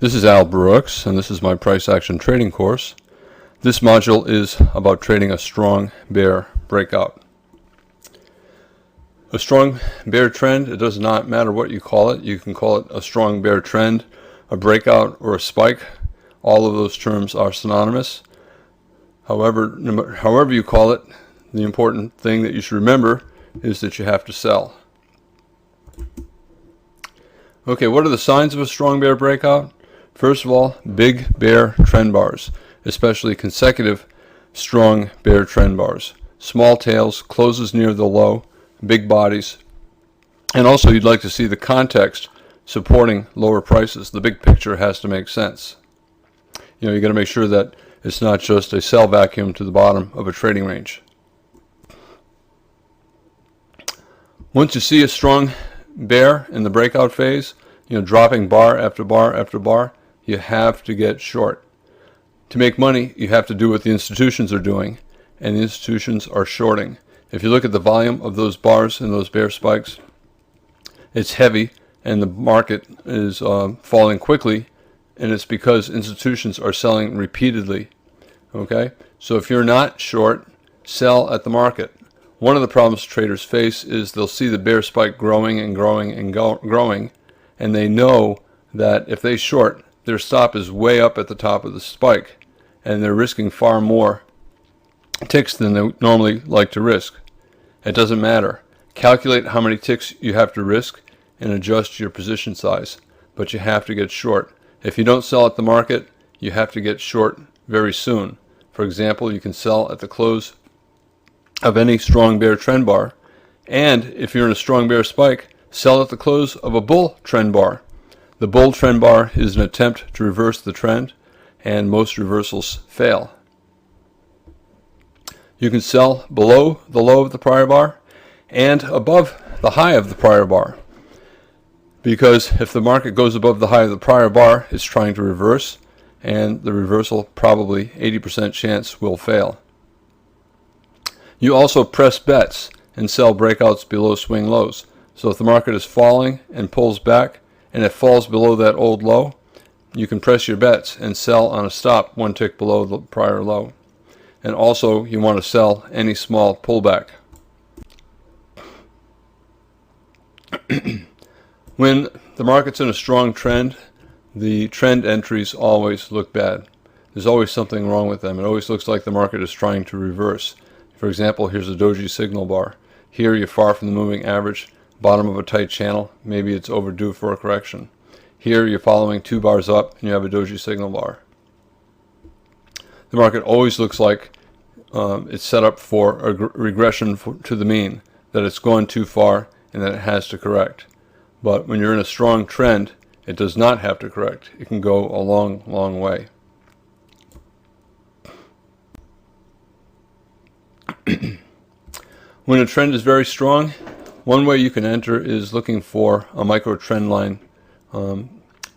This is Boroks, and this is my price action trading course. This module is about trading a strong bear breakout. A strong bear trend, it does not matter what you call it. You can call it a strong bear trend, a breakout, or a spike. All of those terms are synonymous. However you call it, the important thing that you should remember is that you have to sell. Okay, what are the signs of a strong bear breakout? First of all, big bear trend bars, especially consecutive strong bear trend bars. Small tails, closes near the low, big bodies. And also you'd like to see the context supporting lower prices. The big picture has to make sense. You got to make sure that it's not just a sell vacuum to the bottom of a trading range. Once you see a strong bear in the breakout phase, dropping bar after bar after bar, you have to get short. To make money, you have to do what the institutions are doing, and the institutions are shorting. If you look at the volume of those bars and those bear spikes, it's heavy, and the market is falling quickly, and it's because institutions are selling repeatedly. Okay? So if you're not short, sell at the market. One of the problems traders face is they'll see the bear spike growing and growing and growing, and they know that if they short, their stop is way up at the top of the spike, and they're risking far more ticks than they normally like to risk. It doesn't matter. Calculate how many ticks you have to risk and adjust your position size, but you have to get short. If you don't sell at the market, you have to get short very soon. For example, you can sell at the close of any strong bear trend bar, and if you're in a strong bear spike, sell at the close of a bull trend bar. The bull trend bar is an attempt to reverse the trend, and most reversals fail. You can sell below the low of the prior bar and above the high of the prior bar, because if the market goes above the high of the prior bar, it's trying to reverse, and the reversal probably 80% chance will fail. You also press bets and sell breakouts below swing lows. So if the market is falling and pulls back and it falls below that old low, you can press your bets and sell on a stop one tick below the prior low. And also you want to sell any small pullback. When the market's in a strong trend, the trend entries always look bad. There's always something wrong with them. It always looks like the market is trying to reverse. For example, here's a doji signal bar. Here you're far from the moving average, bottom of a tight channel, maybe it's overdue for a correction. Here you're following 2 bars up and you have a doji signal bar. The market always looks like it's set up for a regression to the mean, that it's gone too far and that it has to correct. But when you're in a strong trend, it does not have to correct. It can go a long, long way. When a trend is very strong, one way you can enter is looking for a micro trend line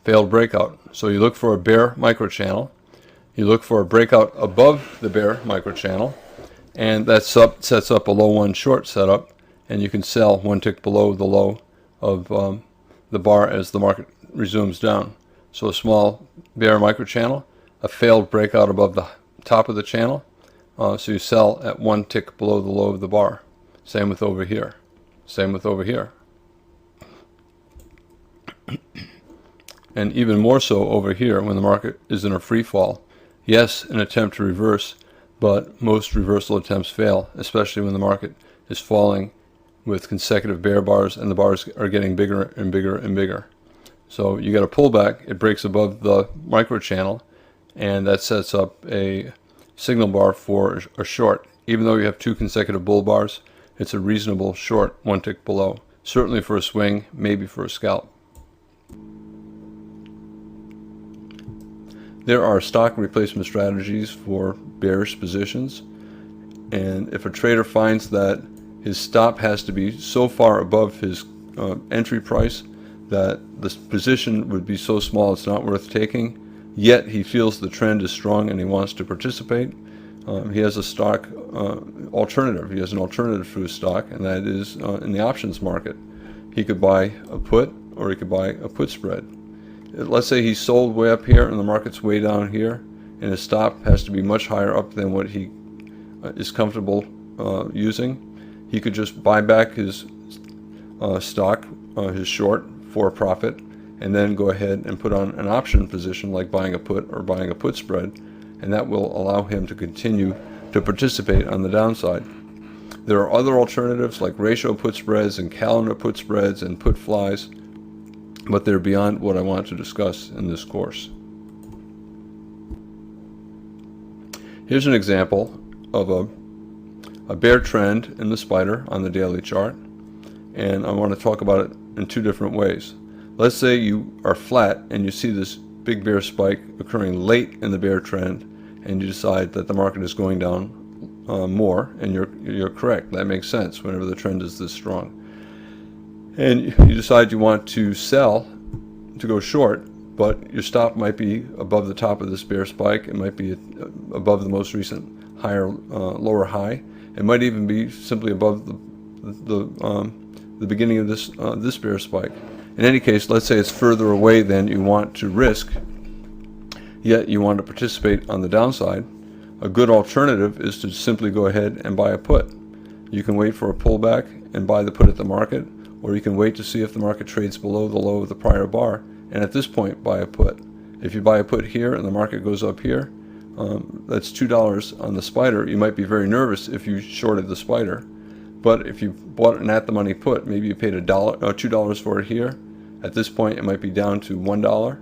failed breakout. So you look for a bear micro channel, you look for a breakout above the bear micro channel, and that sets up a low one short setup, and you can sell one tick below the low of the bar as the market resumes down. So a small bear micro channel, a failed breakout above the top of the channel, so you sell at one tick below the low of the bar. Same with over here. Same with over here. And even more so over here when the market is in a free fall. Yes, an attempt to reverse, but most reversal attempts fail, especially when the market is falling with consecutive bear bars and the bars are getting bigger and bigger and bigger. So you get a pullback, it breaks above the micro channel, and that sets up a signal bar for a short. Even though you have 2 consecutive bull bars, it's a reasonable short one tick below. Certainly for a swing, maybe for a scalp. There are stock replacement strategies for bearish positions, and if a trader finds that his stop has to be so far above his entry price that the position would be so small it's not worth taking, yet he feels the trend is strong and he wants to participate, he has a stock alternative. He has an alternative to his stock, and that is in the options market. He could buy a put or he could buy a put spread. let's say he sold way up here and the market's way down here, and his stop has to be much higher up than what he is comfortable using. He could just buy back his stock, his short, for a profit, and then go ahead and put on an option position like buying a put or buying a put spread, and that will allow him to continue to participate on the downside. There are other alternatives like ratio put spreads and calendar put spreads and put flies, but they're beyond what I want to discuss in this course. Here's an example of a bear trend in the spider on the daily chart, and I want to talk about it in two different ways. Let's say you are flat and you see this big bear spike occurring late in the bear trend, and you decide that the market is going down more, and you're correct. That makes sense whenever the trend is this strong. And you decide you want to sell, to go short, but your stop might be above the top of this bear spike. It might be above the most recent lower high. It might even be simply above the beginning of this bear spike. In any case, let's say it's further away than you want to risk, yet you want to participate on the downside. A good alternative is to simply go ahead and buy a put. You can wait for a pullback and buy the put at the market, or you can wait to see if the market trades below the low of the prior bar, and at this point buy a put. If you buy a put here and the market goes up here, that's $2 on the spider. You might be very nervous if you shorted the spider, but if you bought an at-the-money put, maybe you paid $2 for it here. At this point, it might be down to $1,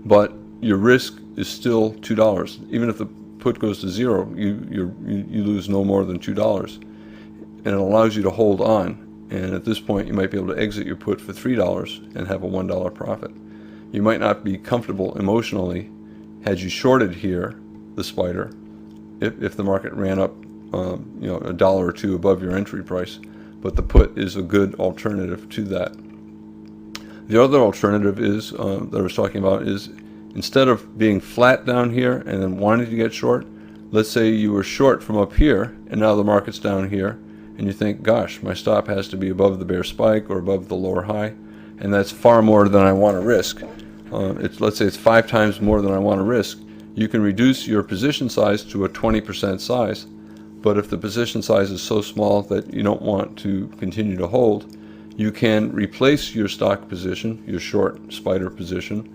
but your risk is still $2. Even if the put goes to zero, you lose no more than $2, and it allows you to hold on. And at this point, you might be able to exit your put for $3 and have a $1 profit. You might not be comfortable emotionally had you shorted here, the spider, if the market ran up, a dollar or two above your entry price. But the put is a good alternative to that. The other alternative is that I was talking about is, instead of being flat down here and then wanting to get short, let's say you were short from up here and now the market's down here, and you think, gosh, my stop has to be above the bear spike or above the lower high, and that's far more than I want to risk. Let's say it's 5 times more than I want to risk. You can reduce your position size to a 20% size, but if the position size is so small that you don't want to continue to hold, you can replace your stock position, your short spider position,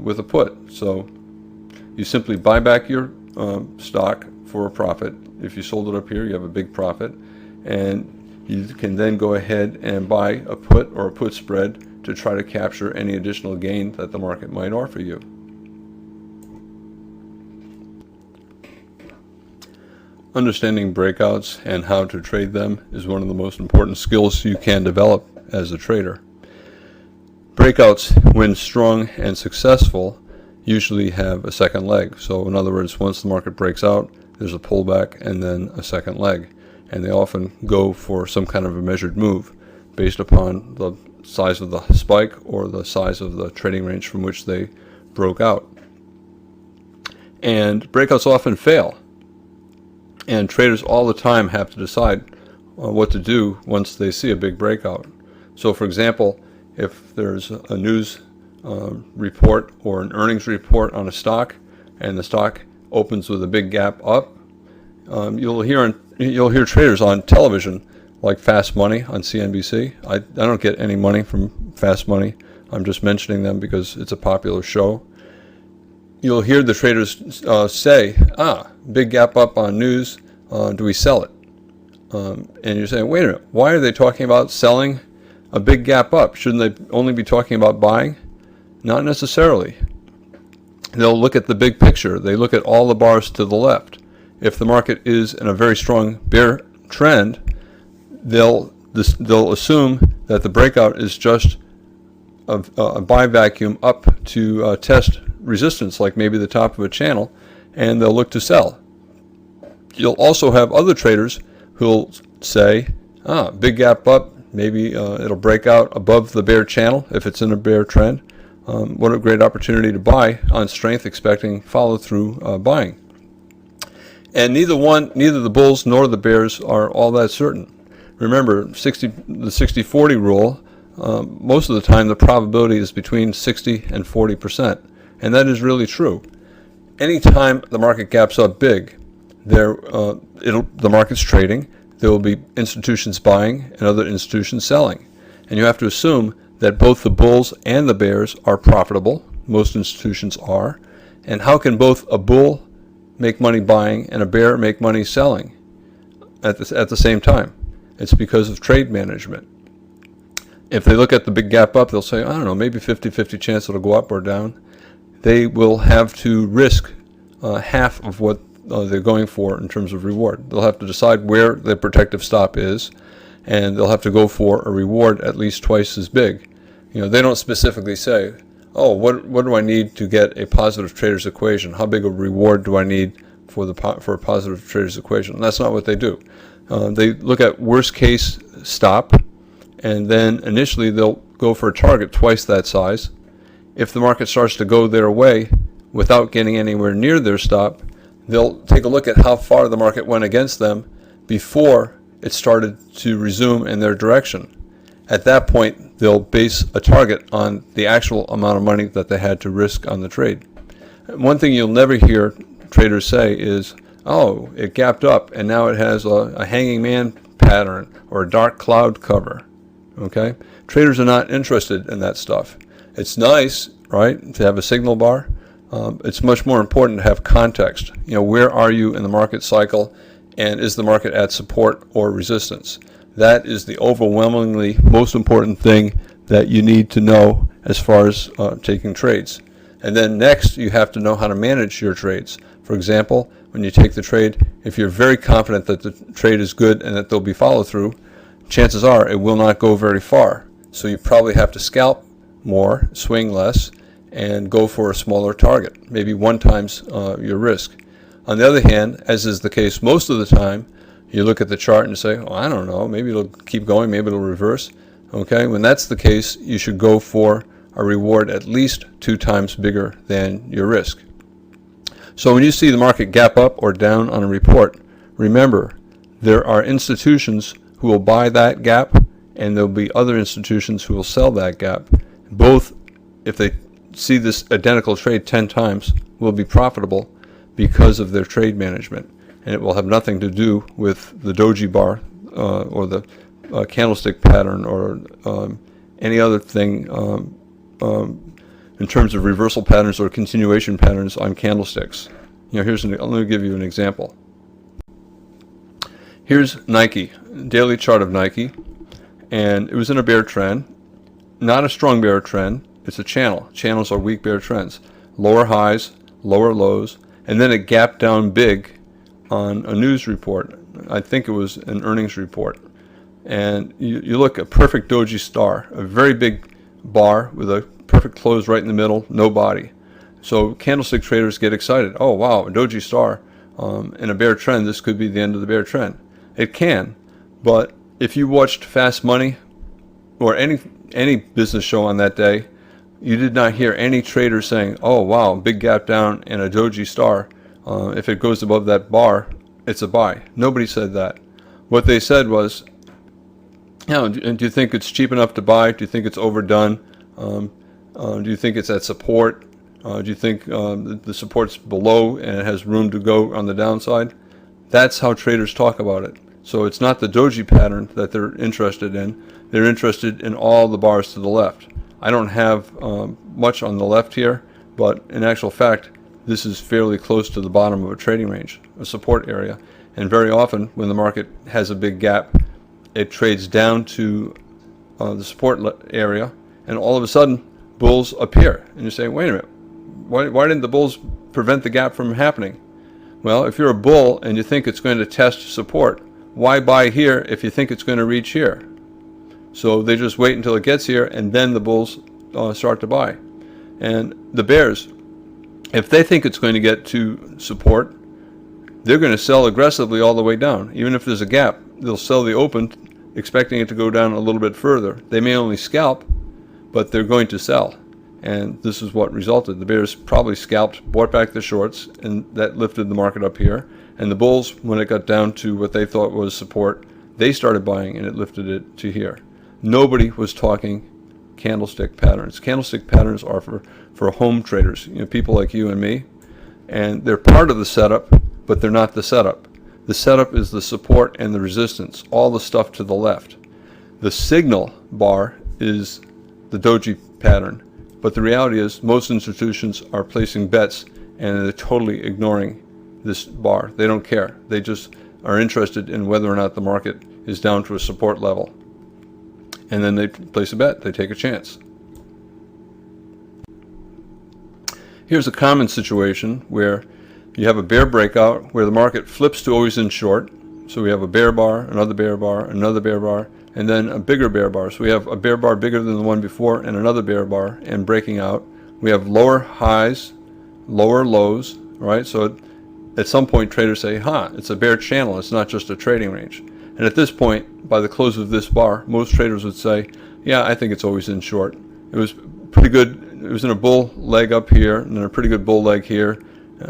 with a put. So you simply buy back your stock for a profit. If you sold it up here, you have a big profit, and you can then go ahead and buy a put or a put spread to try to capture any additional gain that the market might offer you. Understanding breakouts and how to trade them is one of the most important skills you can develop as a trader. Breakouts, when strong and successful, usually have a second leg. So in other words, once the market breaks out, there's a pullback and then a second leg. And they often go for some kind of a measured move based upon the size of the spike or the size of the trading range from which they broke out. And breakouts often fail. And traders all the time have to decide what to do once they see a big breakout. So for example, if there's a news report or an earnings report on a stock, and the stock opens with a big gap up, you'll hear traders on television like Fast Money on CNBC. I don't get any money from Fast Money. I'm just mentioning them because it's a popular show. You'll hear the traders say, big gap up on news, do we sell it? And you're saying, wait a minute, why are they talking about selling a big gap up? Shouldn't they only be talking about buying? Not necessarily. They'll look at the big picture. They look at all the bars to the left. If the market is in a very strong bear trend, they'll assume that the breakout is just a buy vacuum up to test resistance, like maybe the top of a channel, and they'll look to sell. You'll also have other traders who'll say, big gap up, maybe it'll break out above the bear channel if it's in a bear trend. What a great opportunity to buy on strength, expecting follow-through buying. And neither the bulls nor the bears are all that certain. Remember, the 60-40 rule, most of the time the probability is between 60 and 40%. And that is really true. Anytime the market gaps up big, the market's trading, there will be institutions buying and other institutions selling. And you have to assume that both the bulls and the bears are profitable. Most institutions are. And how can both a bull make money buying and a bear make money selling at the same time? It's because of trade management. If they look at the big gap up, they'll say, I don't know, maybe 50-50 chance it'll go up or down. They will have to risk half of what they're going for in terms of reward. They'll have to decide where the protective stop is, and they'll have to go for a reward at least twice as big. They don't specifically say, oh, what do I need to get a positive trader's equation? How big a reward do I need for a positive trader's equation? And that's not what they do. They look at worst case stop, and then initially they'll go for a target twice that size. If the market starts to go their way without getting anywhere near their stop, they'll take a look at how far the market went against them before it started to resume in their direction. At that point, they'll base a target on the actual amount of money that they had to risk on the trade. One thing you'll never hear traders say is, oh, it gapped up and now it has a hanging man pattern or a dark cloud cover. Okay? Traders are not interested in that stuff. It's nice, right, to have a signal bar. It's much more important to have context. Where are you in the market cycle, and is the market at support or resistance? That is the overwhelmingly most important thing that you need to know as far as taking trades. And then next, you have to know how to manage your trades. For example, when you take the trade, if you're very confident that the trade is good and that there'll be follow through, chances are it will not go very far. So you probably have to scalp more, swing less, and go for a smaller target, maybe 1 times your risk. On the other hand, as is the case most of the time, you look at the chart and say, oh, I don't know, maybe it'll keep going, maybe it'll reverse. Okay, when that's the case, you should go for a reward at least 2 times bigger than your risk. So when you see the market gap up or down on a report, remember, there are institutions who will buy that gap, and there'll be other institutions who will sell that gap. Both, if they see this identical trade 10 times, will be profitable because of their trade management. And it will have nothing to do with the doji bar or the candlestick pattern or any other thing in terms of reversal patterns or continuation patterns on candlesticks. Let me give you an example. Here's Nike, daily chart of Nike, and it was in a bear trend, not a strong bear trend. It's a channel. Channels are weak bear trends. Lower highs, lower lows, and then it gapped down big on a news report. I think it was an earnings report. And you look at perfect doji star, a very big bar with a perfect close right in the middle, no body. So candlestick traders get excited. Oh, wow, a doji star in a bear trend, this could be the end of the bear trend. It can, but if you watched Fast Money or any business show on that day, you did not hear any trader saying, oh, wow, big gap down and a doji star. If it goes above that bar, it's a buy. Nobody said that. What they said was, do you think it's cheap enough to buy? Do you think it's overdone? Do you think it's at support? Do you think the support's below and it has room to go on the downside? That's how traders talk about it. So it's not the doji pattern that they're interested in. They're interested in all the bars to the left. I don't have much on the left here, but in actual fact, this is fairly close to the bottom of a trading range, a support area. And very often, when the market has a big gap, it trades down to the support area, and all of a sudden, bulls appear. And you say, wait a minute, why didn't the bulls prevent the gap from happening? Well, if you're a bull and you think it's going to test support, why buy here if you think it's going to reach here? So they just wait until it gets here, and then the bulls start to buy. And the bears, if they think it's going to get to support, they're going to sell aggressively all the way down. Even if there's a gap, they'll sell the open, expecting it to go down a little bit further. They may only scalp, but they're going to sell. And this is what resulted. The bears probably scalped, bought back the shorts, and that lifted the market up here. And the bulls, when it got down to what they thought was support, they started buying, and it lifted it to here. nobody was talking candlestick patterns. Candlestick patterns are for home traders, people like you and me, and they're part of the setup, but they're not the setup. The setup is the support and the resistance, all the stuff to the left. The signal bar is the doji pattern, but the reality is most institutions are placing bets and they're totally ignoring this bar. They don't care. They just are interested in whether or not the market is down to a support level. And then they place a bet, they take a chance. Here's a common situation where you have a bear breakout where the market flips to always in short. So we have a bear bar, another bear bar, another bear bar, and then a bigger bear bar. So we have a bear bar bigger than the one before and another bear bar and breaking out. We have lower highs, lower lows, right? So at some point traders say, it's a bear channel, it's not just a trading range. And at this point, by the close of this bar, most traders would say, yeah, I think it's always in short. It was pretty good. It was in a bull leg up here and then a pretty good bull leg here,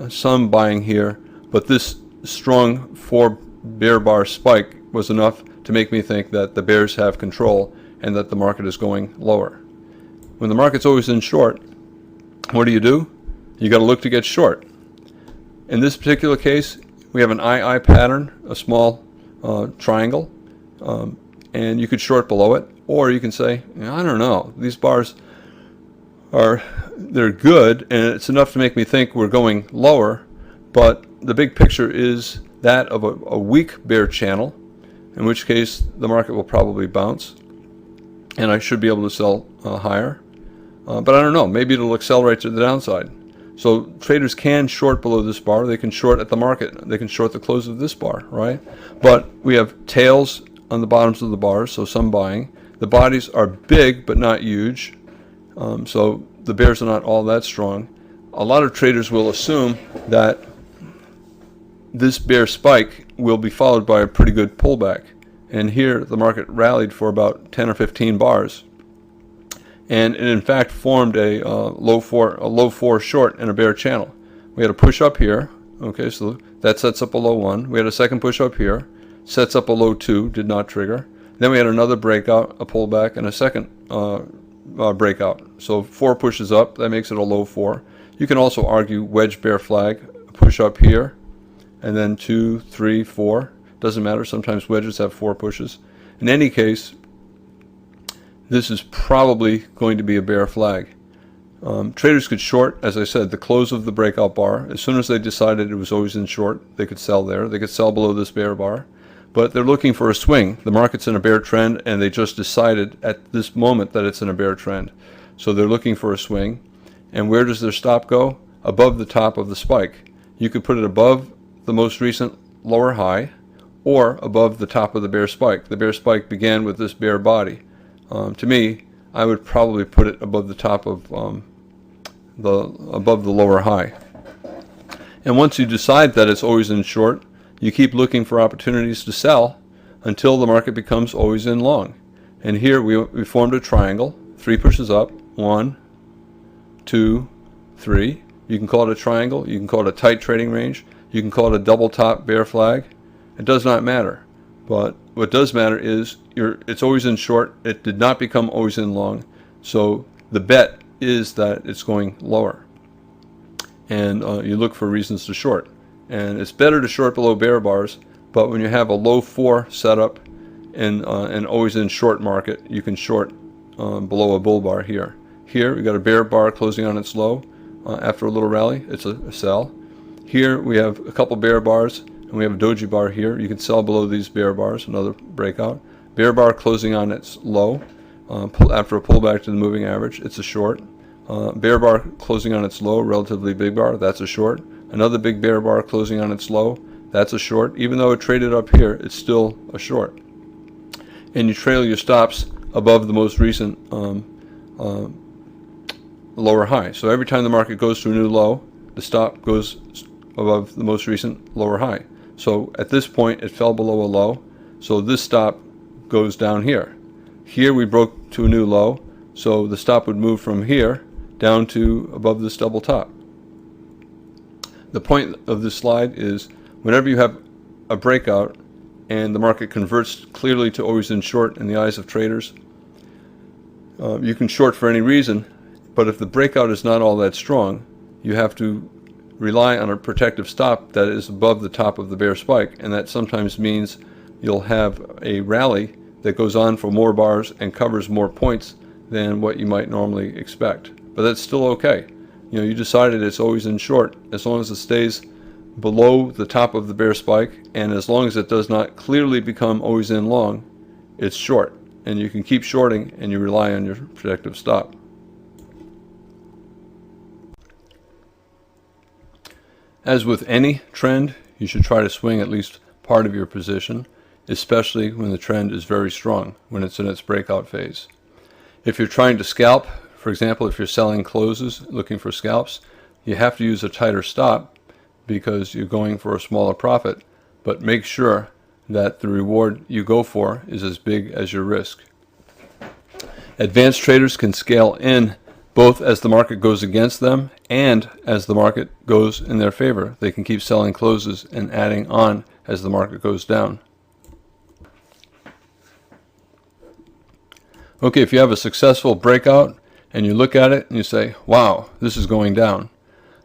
some buying here, but this strong 4 bear bar spike was enough to make me think that the bears have control and that the market is going lower. When the market's always in short, what do? You got to look to get short. In this particular case, we have an II pattern, a small triangle, and you could short below it, or you can say, I don't know, these bars they're good and it's enough to make me think we're going lower, but the big picture is that of a weak bear channel, in which case the market will probably bounce and I should be able to sell higher, but I don't know, maybe it'll accelerate to the downside. So traders can short below this bar, they can short at the market, they can short the close of this bar, right? But we have tails on the bottoms of the bars, so some buying. The bodies are big but not huge, so the bears are not all that strong. A lot of traders will assume that this bear spike will be followed by a pretty good pullback. And here the market rallied for about 10 or 15 bars. And it in fact formed a low four short in a bear channel. We had a push up here, okay, so that sets up a low 1. We had a second push up here, sets up a low 2, did not trigger. Then we had another breakout, a pullback, and a second breakout. So 4 pushes up, that makes it a low 4. You can also argue wedge bear flag, push up here, and then 2, 3, 4. Doesn't matter, sometimes wedges have 4 pushes. In any case, this is probably going to be a bear flag. Traders could short, as I said, the close of the breakout bar. As soon as they decided it was always in short, they could sell there. They could sell below this bear bar. But they're looking for a swing. The market's in a bear trend, and they just decided at this moment that it's in a bear trend. So they're looking for a swing. And where does their stop go? Above the top of the spike. You could put it above the most recent lower high, or above the top of the bear spike. The bear spike began with this bear body. To me, I would probably put it above the top of above the lower high. And once you decide that it's always in short, you keep looking for opportunities to sell until the market becomes always in long. And here we formed a triangle, 3 pushes up, 1, 2, 3. You can call it a triangle, you can call it a tight trading range, you can call it a double top bear flag. It does not matter. But what does matter is it's always in short. It did not become always in long. So the bet is that it's going lower. And you look for reasons to short. And it's better to short below bear bars, but when you have a low 4 setup and always in short market, you can short below a bull bar here. Here we got a bear bar closing on its low after a little rally. It's a sell. Here we have a couple bear bars. And we have a doji bar here. You can sell below these bear bars, another breakout. Bear bar closing on its low after a pullback to the moving average, it's a short. Bear bar closing on its low, relatively big bar, that's a short. Another big bear bar closing on its low, that's a short. Even though it traded up here, it's still a short. And you trail your stops above the most recent lower high. So every time the market goes to a new low, the stop goes above the most recent lower high. So at this point it fell below a low, so this stop goes down here. Here we broke to a new low, so the stop would move from here down to above this double top. The point of this slide is whenever you have a breakout and the market converts clearly to always in short in the eyes of traders, You can short for any reason, but if the breakout is not all that strong, you have to rely on a protective stop that is above the top of the bear spike, and that sometimes means you'll have a rally that goes on for more bars and covers more points than what you might normally expect. But that's still okay. You decided it's always in short as long as it stays below the top of the bear spike, and as long as it does not clearly become always in long, it's short. And you can keep shorting and you rely on your protective stop. As with any trend, you should try to swing at least part of your position, especially when the trend is very strong, when it's in its breakout phase. If you're trying to scalp, for example, if you're selling closes, looking for scalps, you have to use a tighter stop because you're going for a smaller profit, but make sure that the reward you go for is as big as your risk. Advanced traders can scale in both as the market goes against them and as the market goes in their favor. They can keep selling closes and adding on as the market goes down. Okay, if you have a successful breakout and you look at it and you say, wow, this is going down,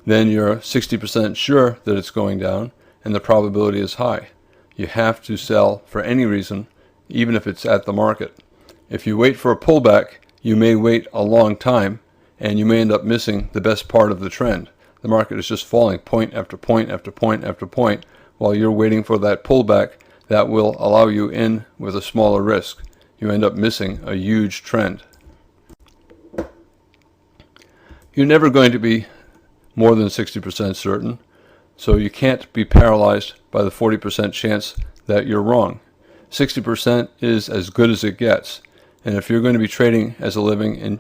then you're 60% sure that it's going down and the probability is high. You have to sell for any reason, even if it's at the market. If you wait for a pullback, you may wait a long time and you may end up missing the best part of the trend. The market is just falling point after point after point after point while you're waiting for that pullback that will allow you in with a smaller risk. You end up missing a huge trend. You're never going to be more than 60% certain, so you can't be paralyzed by the 40% chance that you're wrong. 60% is as good as it gets. And if you're going to be trading as a living and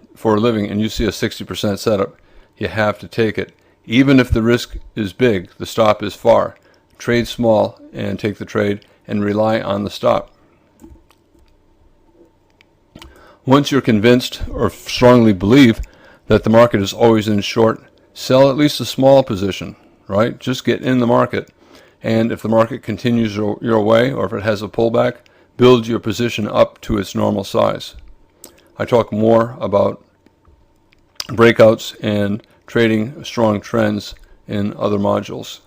you see a 60% setup, you have to take it. Even if the risk is big, the stop is far. Trade small and take the trade and rely on the stop. Once you're convinced or strongly believe that the market is always in short, sell at least a small position, right? Just get in the market. And if the market continues your way or if it has a pullback, build your position up to its normal size. I talk more about breakouts and trading strong trends in other modules.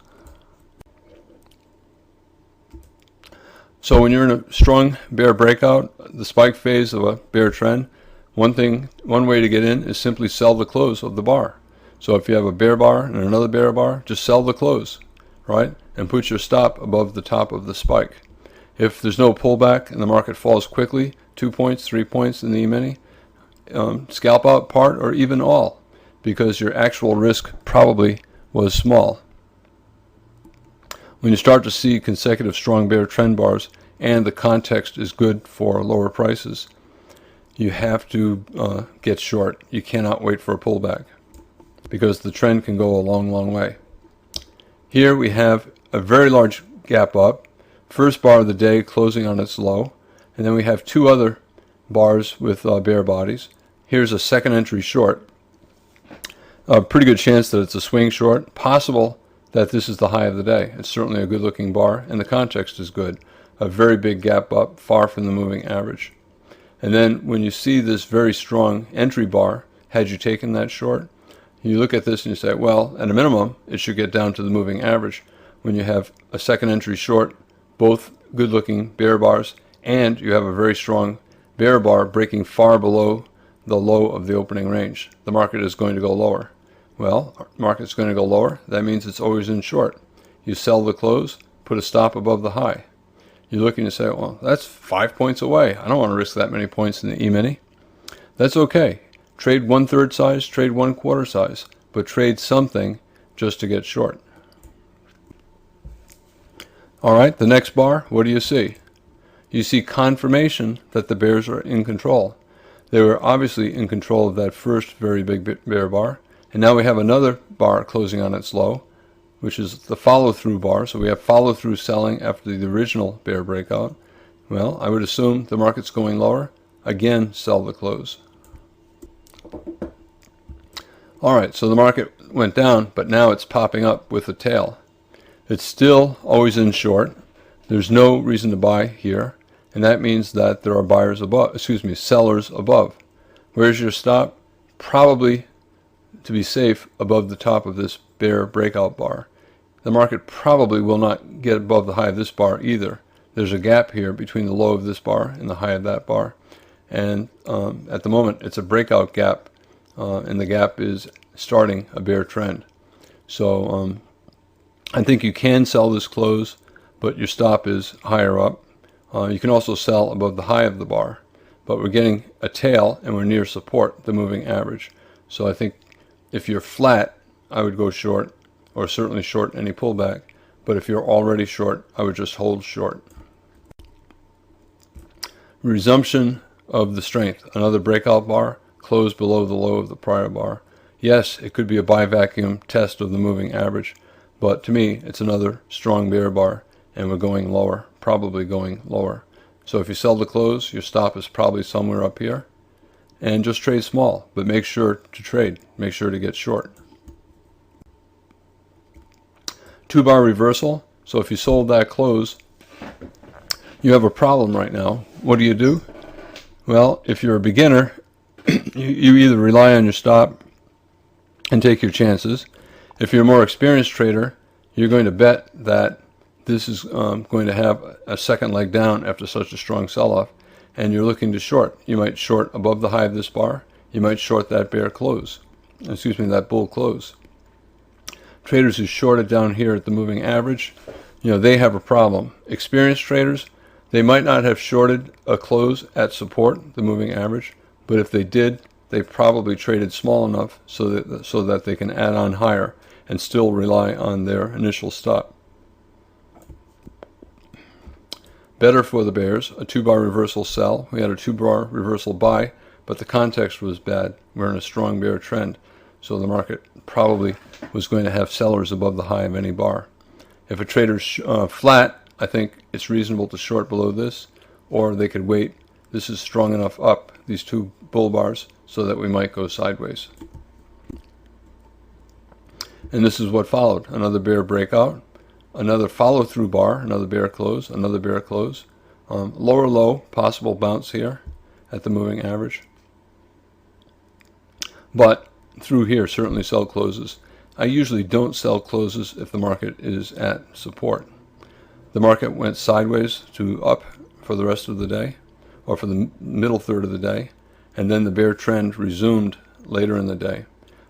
So when you're in a strong bear breakout, the spike phase of a bear trend, one way to get in is simply sell the close of the bar. So if you have a bear bar and another bear bar, just sell the close, right? And put your stop above the top of the spike. If there's no pullback and the market falls quickly, 2 points, 3 points in the E-mini, scalp out part or even all, because your actual risk probably was small. When you start to see consecutive strong bear trend bars and the context is good for lower prices, you have to get short. You cannot wait for a pullback because the trend can go a long, long way. Here we have a very large gap up, first bar of the day closing on its low, and then we have two other bars with bear bodies. Here's a second entry short. A pretty good chance that it's a swing short. Possible that this is the high of the day. It's certainly a good looking bar and the context is good. A very big gap up, far from the moving average. And then when you see this very strong entry bar, had you taken that short, you look at this and you say, well, at a minimum, it should get down to the moving average. When you have a second entry short, both good looking bear bars, and you have a very strong bear bar breaking far below the low of the opening range, the market is going to go lower. Well, market's going to go lower. That means it's always in short. You sell the close, put a stop above the high. You look and you say, well, that's 5 points away. I don't want to risk that many points in the E-mini. That's okay. Trade 1/3 size, trade 1/4 size, but trade something just to get short. All right, the next bar, what do you see? You see confirmation that the bears are in control. They were obviously in control of that first very big bear bar. And now we have another bar closing on its low, which is the follow-through bar. So we have follow-through selling after the original bear breakout. Well, I would assume the market's going lower. Again, sell the close. All right, so the market went down, but now it's popping up with a tail. It's still always in short. There's no reason to buy here, and that means that there are buyers above, sellers above. Where's your stop? Probably, to be safe, above the top of this bear breakout bar. The market probably will not get above the high of this bar either. There's a gap here between the low of this bar and the high of that bar. And at the moment, it's a breakout gap, and the gap is starting a bear trend. So I think you can sell this close, but your stop is higher up. You can also sell above the high of the bar, but we're getting a tail and we're near support, the moving average. So I think if you're flat, I would go short, or certainly short any pullback. But if you're already short, I would just hold short. Resumption of the strength. Another breakout bar, close below the low of the prior bar. Yes, it could be a buy vacuum test of the moving average, but to me, it's another strong bear bar, and we're going lower, probably going lower. So if you sell the close, your stop is probably somewhere up here, and just trade small, but make sure to trade. Make sure to get short. 2-bar reversal. So if you sold that close, you have a problem right now. What do? Well, if you're a beginner, you either rely on your stop and take your chances. If you're a more experienced trader, you're going to bet that this is going to have a second leg down after such a strong sell-off, and you're looking to short. You might short above the high of this bar. You might short that bear close. Excuse me, that bull close. Traders who shorted down here at the moving average, they have a problem. Experienced traders, they might not have shorted a close at support, the moving average, but if they did, they probably traded small enough so that they can add on higher and still rely on their initial stop. Better for the bears, a 2-bar reversal sell. We had a 2-bar reversal buy, but the context was bad. We're in a strong bear trend, so the market probably was going to have sellers above the high of any bar. If a trader's flat, I think it's reasonable to short below this, or they could wait. This is strong enough up, these 2 bull bars, so that we might go sideways. And this is what followed. Another bear breakout, another follow-through bar, another bear close, another bear close. Lower low, possible bounce here at the moving average. But through here, certainly sell closes. I usually don't sell closes if the market is at support. The market went sideways to up for the rest of the day, or for the middle third of the day, and then the bear trend resumed later in the day.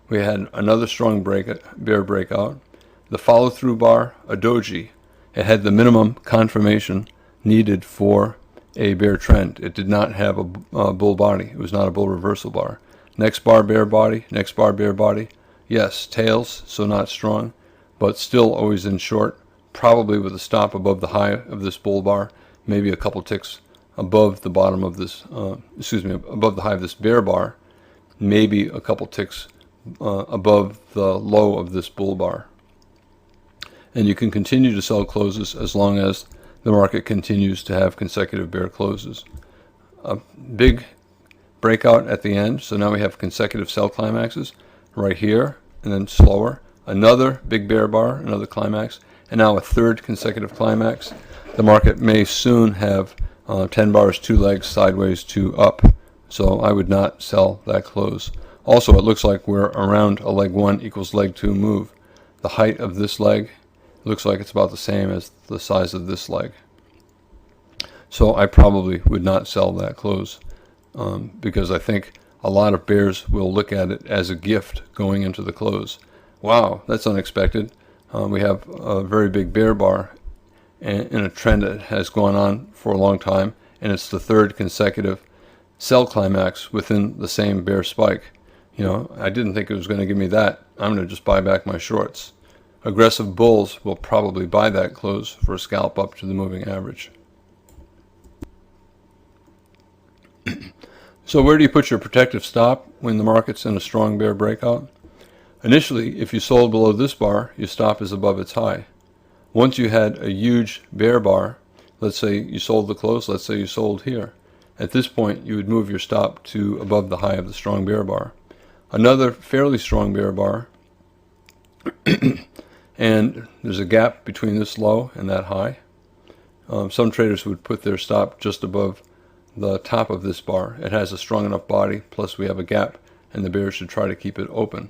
We had another strong bear breakout. The follow-through bar, a doji, it had the minimum confirmation needed for a bear trend. It did not have a bull body. It was not a bull reversal bar. Next bar, bear body. Next bar, bear body. Yes, tails, so not strong, but still always in short, probably with a stop above the high of this bull bar, maybe a couple ticks above the bottom of this, above the high of this bear bar, maybe a couple ticks above the low of this bull bar. And you can continue to sell closes as long as the market continues to have consecutive bear closes. A big breakout at the end, so now we have consecutive sell climaxes right here, and then slower. Another big bear bar, another climax, and now a third consecutive climax. The market may soon have 10 bars, 2 legs, sideways to up, so I would not sell that close. Also, it looks like we're around a leg 1 equals leg 2 move. The height of this leg looks like it's about the same as the size of this leg. So I probably would not sell that close because I think a lot of bears will look at it as a gift going into the close. Wow, that's unexpected. We have a very big bear bar in a trend that has gone on for a long time, and it's the third consecutive sell climax within the same bear spike. I didn't think it was going to give me that. I'm going to just buy back my shorts. Aggressive bulls will probably buy that close for a scalp up to the moving average. So where do you put your protective stop when the market's in a strong bear breakout? Initially, if you sold below this bar, your stop is above its high. Once you had a huge bear bar, let's say you sold the close, let's say you sold here. At this point, you would move your stop to above the high of the strong bear bar. Another fairly strong bear bar, and there's a gap between this low and that high. Some traders would put their stop just above the top of this bar. It has a strong enough body, plus we have a gap, and the bears should try to keep it open.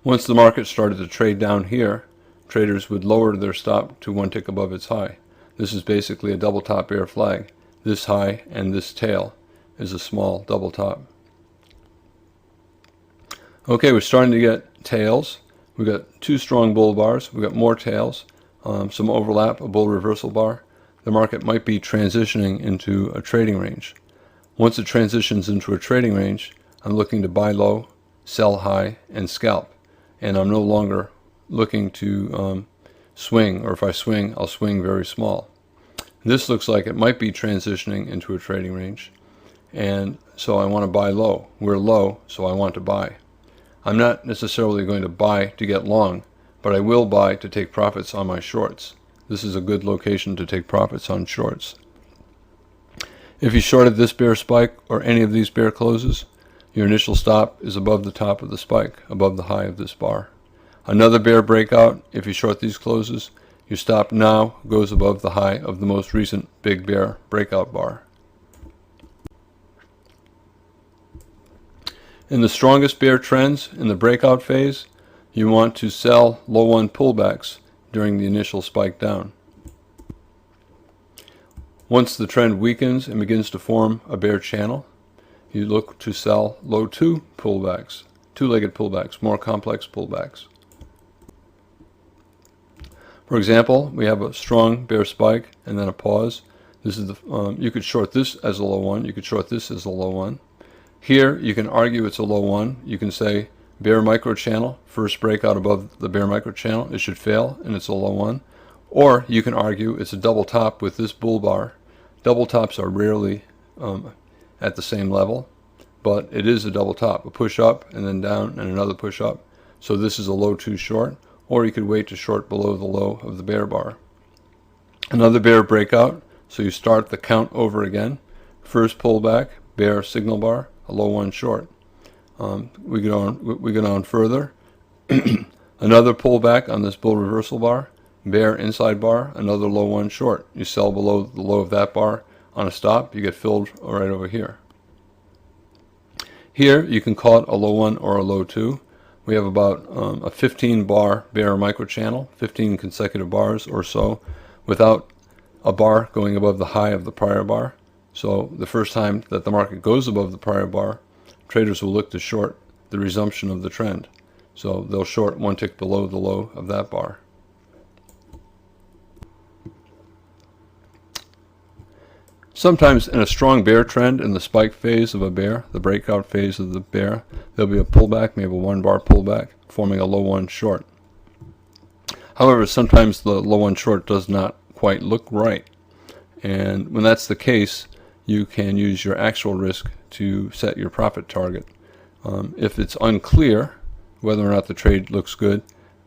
Once the market started to trade down here, traders would lower their stop to 1 tick above its high. This is basically a double top bear flag. This high and this tail is a small double top. Okay, we're starting to get tails. We've got 2 strong bull bars. We've got more tails, some overlap, a bull reversal bar. The market might be transitioning into a trading range. Once it transitions into a trading range, I'm looking to buy low, sell high, and scalp. And I'm no longer looking to swing, or if I swing, I'll swing very small. This looks like it might be transitioning into a trading range, and so I want to buy low. We're low, so I want to buy. I'm not necessarily going to buy to get long, but I will buy to take profits on my shorts. This is a good location to take profits on shorts. If you shorted this bear spike or any of these bear closes, your initial stop is above the top of the spike, above the high of this bar. Another bear breakout, if you short these closes, your stop now goes above the high of the most recent big bear breakout bar. In the strongest bear trends in the breakout phase, you want to sell low 1 pullbacks during the initial spike down. Once the trend weakens and begins to form a bear channel, you look to sell low 2 pullbacks, 2-legged pullbacks, more complex pullbacks. For example, we have a strong bear spike and then a pause. This is the you could short this as a low 1, you could short this as a low 1. Here you can argue it's a low 1. You can say bear micro channel, first breakout above the bear micro channel, it should fail and it's a low 1. Or you can argue it's a double top with this bull bar. Double tops are rarely at the same level, but it is a double top, a push up and then down and another push up. So this is a low 2 short, or you could wait to short below the low of the bear bar. Another bear breakout, so you start the count over again. First pullback, bear signal bar, a low 1 short. We go on further. Another pullback on this bull reversal bar, bear inside bar, another low 1 short. You sell below the low of that bar on a stop, you get filled right over here. Here you can call it a low 1 or a low 2. We have about a 15 bar bear micro channel, 15 consecutive bars or so, without a bar going above the high of the prior bar. So the first time that the market goes above the prior bar, traders will look to short the resumption of the trend. So they'll short 1 tick below the low of that bar. Sometimes in a strong bear trend in the spike phase of a bear, the breakout phase of the bear, there'll be a pullback, maybe a 1 bar pullback, forming a low 1 short. However, sometimes the low 1 short does not quite look right. And when that's the case, you can use your actual risk to set your profit target. If it's unclear whether or not the trade looks good,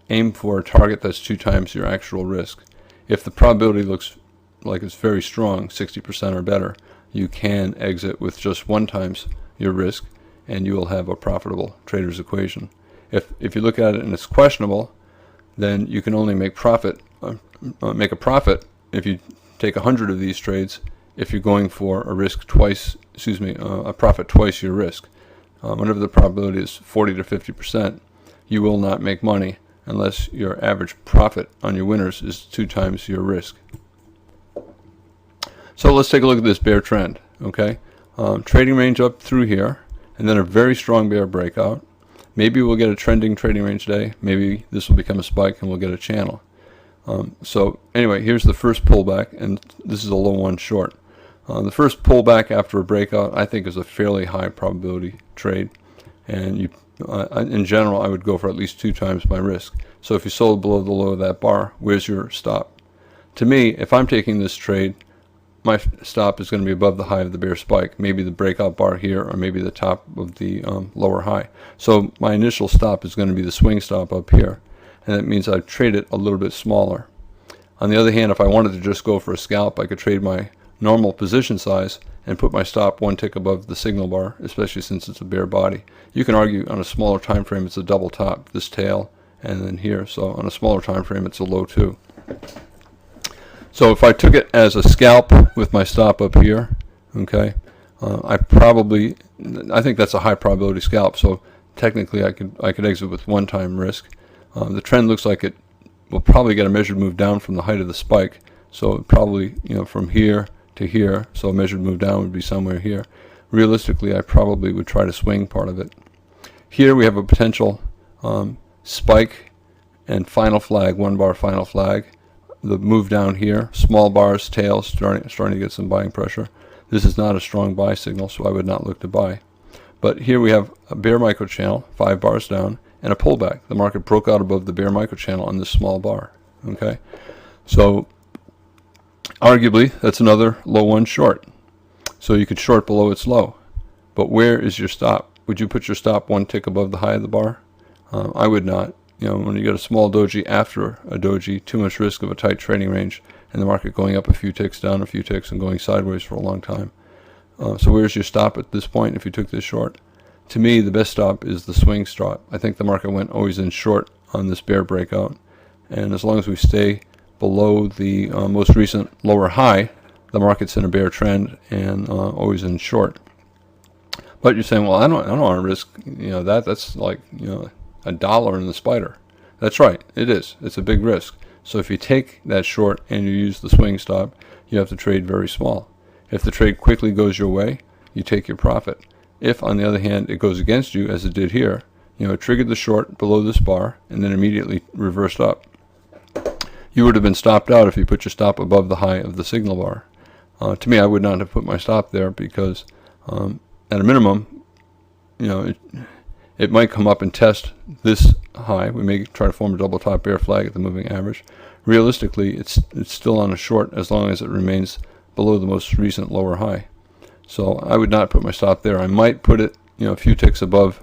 aim for a target that's 2 times your actual risk. If the probability looks like it's very strong, 60% or better, you can exit with just 1 times your risk and you will have a profitable trader's equation. If you look at it and it's questionable, then you can only make a profit if you take 100 of these trades if you're going for a risk twice, a profit twice your risk. Whenever the probability is 40 to 50%, you will not make money unless your average profit on your winners is 2 times your risk. So let's take a look at this bear trend. Okay, trading range up through here, and then a very strong bear breakout. Maybe we'll get a trending trading range day. Maybe this will become a spike and we'll get a channel. So anyway, here's the first pullback, and this is a low 1 short. The first pullback after a breakout, I think, is a fairly high probability trade, and in general, I would go for at least 2 times my risk. So if you sold below the low of that bar, where's your stop? To me, if I'm taking this trade, my stop is going to be above the high of the bear spike, maybe the breakout bar here, or maybe the top of the lower high. So my initial stop is going to be the swing stop up here, and that means I trade it a little bit smaller. On the other hand, if I wanted to just go for a scalp, I could trade my normal position size and put my stop 1 tick above the signal bar, especially since it's a bear body. You can argue on a smaller time frame it's a double top, this tail, and then here. So on a smaller time frame it's a low 2. So if I took it as a scalp with my stop up here Okay, I think that's a high probability scalp. So technically, I could exit with one-time risk. The trend looks like it will probably get a measured move down from the height of the spike. So probably, from here to here. So a measured move down would be somewhere here. Realistically, I probably would try to swing part of it. Here we have a potential spike and final flag, 1 bar final flag. The move down here, small bars, tails, starting to get some buying pressure. This is not a strong buy signal, so I would not look to buy. But here we have a bear microchannel, 5 bars down, and a pullback. The market broke out above the bear microchannel on this small bar. Okay, so arguably that's another low one short. So you could short below its low. But where is your stop? Would you put your stop 1 tick above the high of the bar? I would not. When you get a small doji after a doji, too much risk of a tight trading range and the market going up a few ticks, down a few ticks, and going sideways for a long time. So where's your stop at this point if you took this short? To me, the best stop is the swing stop. I think the market went always in short on this bear breakout. And as long as we stay below the most recent lower high, the market's in a bear trend and always in short. But you're saying, well, I don't want to risk, that's like, $1 in the spider. That's right, it is. It's a big risk. So if you take that short and you use the swing stop, you have to trade very small. If the trade quickly goes your way, you take your profit. If, on the other hand, it goes against you, as it did here, it triggered the short below this bar and then immediately reversed up. You would have been stopped out if you put your stop above the high of the signal bar. To me, I would not have put my stop there because, at a minimum, it might come up and test this high. We may try to form a double top bear flag at the moving average. Realistically, it's still on a short as long as it remains below the most recent lower high. So I would not put my stop there. I might put it, a few ticks above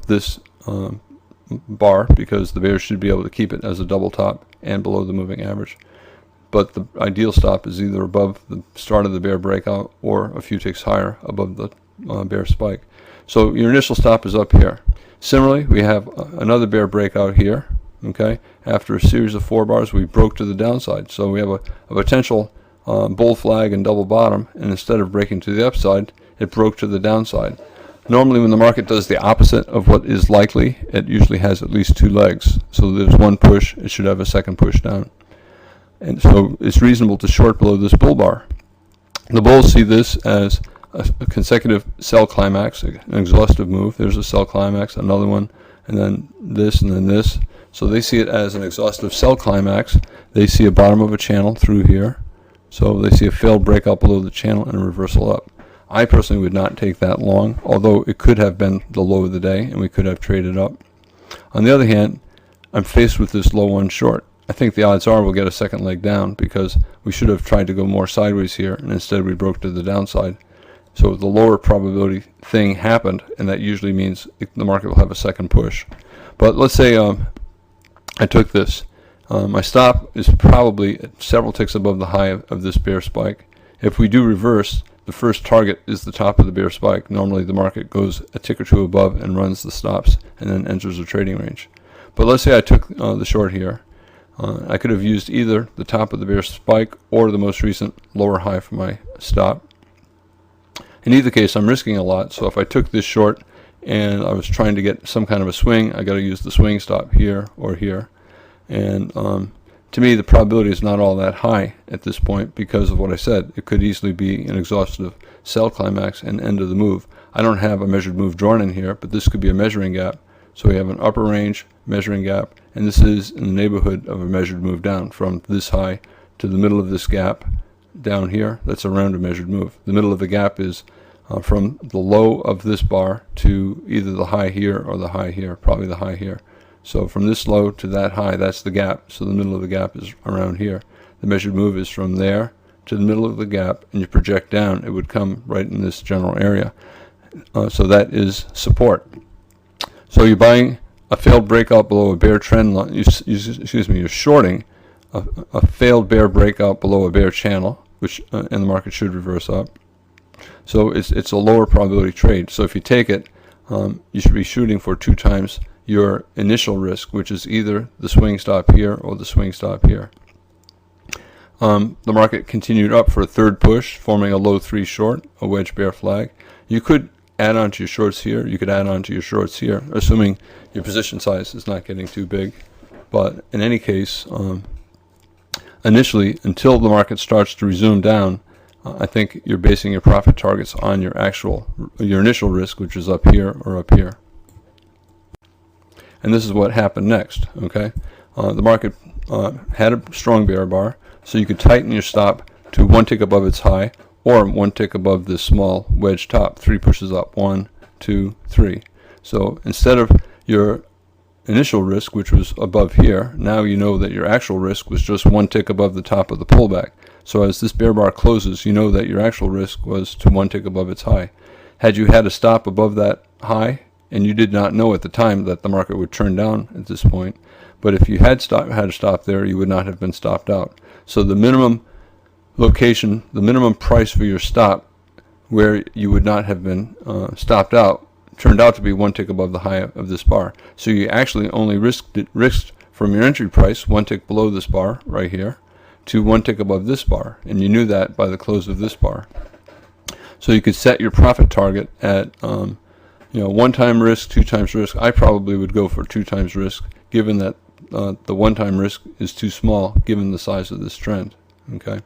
this bar because the bears should be able to keep it as a double top and below the moving average. But the ideal stop is either above the start of the bear breakout or a few ticks higher above the bear spike. So your initial stop is up here. Similarly, we have another bear breakout here. Okay, after a series of 4 bars, we broke to the downside. So we have a potential bull flag and double bottom, and instead of breaking to the upside, it broke to the downside. Normally, when the market does the opposite of what is likely, it usually has at least 2 legs. So there's one push, it should have a second push down. And so it's reasonable to short below this bull bar. The bulls see this as a consecutive sell climax, an exhaustive move. There's a sell climax, another one, and then this, and then this. So they see it as an exhaustive sell climax. They see a bottom of a channel through here. So they see a failed breakout below the channel and a reversal up. I personally would not take that long, although it could have been the low of the day and we could have traded up. On the other hand, I'm faced with this low one short. I think the odds are we'll get a second leg down because we should have tried to go more sideways here and instead we broke to the downside. So the lower probability thing happened, and that usually means the market will have a second push. But let's say I took this. My stop is probably several ticks above the high of this bear spike. If we do reverse, the first target is the top of the bear spike. Normally the market goes a tick or two above and runs the stops and then enters a trading range. But let's say I took the short here. I could have used either the top of the bear spike or the most recent lower high for my stop. In either case, I'm risking a lot, so if I took this short and I was trying to get some kind of a swing, I got to use the swing stop here or here. And to me, the probability is not all that high at this point because of what I said. It could easily be an exhaustive sell climax and end of the move. I don't have a measured move drawn in here, but this could be a measuring gap. So we have an upper range measuring gap, and this is in the neighborhood of a measured move down from this high to the middle of this gap down here. That's around a measured move. The middle of the gap is from the low of this bar to either the high here or the high here, probably the high here. So from this low to that high, that's the gap. So the middle of the gap is around here. The measured move is from there to the middle of the gap, and you project down, it would come right in this general area. So that is support. So you're buying a failed breakout below a bear trend line. You're shorting a failed bear breakout below a bear channel, which and the market should reverse up. So it's a lower probability trade. So if you take it, you should be shooting for 2 times your initial risk, which is either the swing stop here or the swing stop here. the market continued up for a third push, forming a low 3 short, a wedge bear flag. You could add on to your shorts here. You could add on to your shorts here, assuming your position size is not getting too big. But in any case, initially, until the market starts to resume down, I think you're basing your profit targets on your initial risk, which is up here or up here. And this is what happened next, okay? The market had a strong bear bar, so you could tighten your stop to 1 tick above its high, or 1 tick above this small wedge top. 3 pushes up, 1, 2, 3. So instead of your initial risk, which was above here, now you know that your actual risk was just 1 tick above the top of the pullback. So as this bear bar closes, you know that your actual risk was to 1 tick above its high. Had you had a stop above that high, and you did not know at the time that the market would turn down at this point, but if you had a stop there, you would not have been stopped out. So the minimum location, the minimum price for your stop, where you would not have been stopped out, turned out to be 1 tick above the high of this bar. So you actually only risked from your entry price 1 tick below this bar right here to 1 tick above this bar, and you knew that by the close of this bar. So you could set your profit target at 1 time risk, 2 times risk. I probably would go for 2 times risk, given that the 1 time risk is too small given the size of this trend. Okay.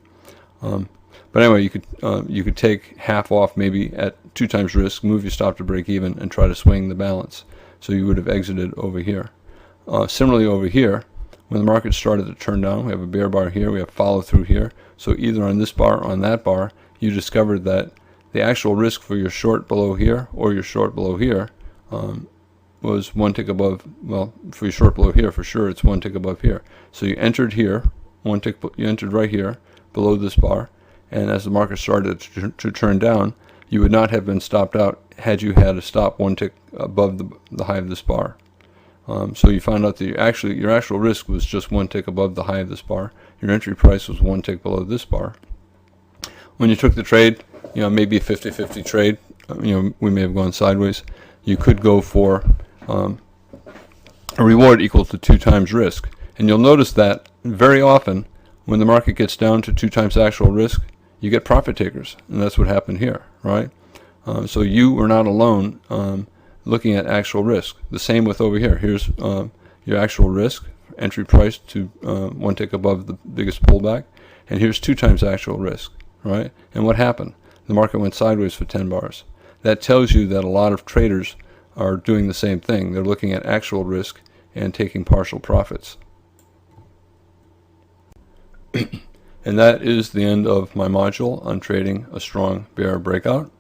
But anyway, you could take half off maybe at 2 times risk, move your stop to break even, and try to swing the balance. So you would have exited over here. Similarly over here, when the market started to turn down, we have a bear bar here, we have follow through here. So either on this bar or on that bar, you discovered that the actual risk for your short below here or your short below here was 1 tick above. Well, for your short below here, for sure, it's 1 tick above here. So you entered here, you entered right here below this bar, and as the market started to turn down, you would not have been stopped out had you had a stop 1 tick above the high of this bar. So you found out that your actual risk was just 1 tick above the high of this bar. Your entry price was 1 tick below this bar. When you took the trade, maybe a 50-50 trade, we may have gone sideways. You could go for a reward equal to 2 times risk. And you'll notice that very often when the market gets down to 2 times actual risk, you get profit takers. And that's what happened here, right? So you were not alone looking at actual risk. The same with over here. Here's your actual risk, entry price to 1 tick above the biggest pullback. And here's 2 times actual risk, right? And what happened? The market went sideways for 10 bars. That tells you that a lot of traders are doing the same thing. They're looking at actual risk and taking partial profits. And that is the end of my module on trading a strong bear breakout.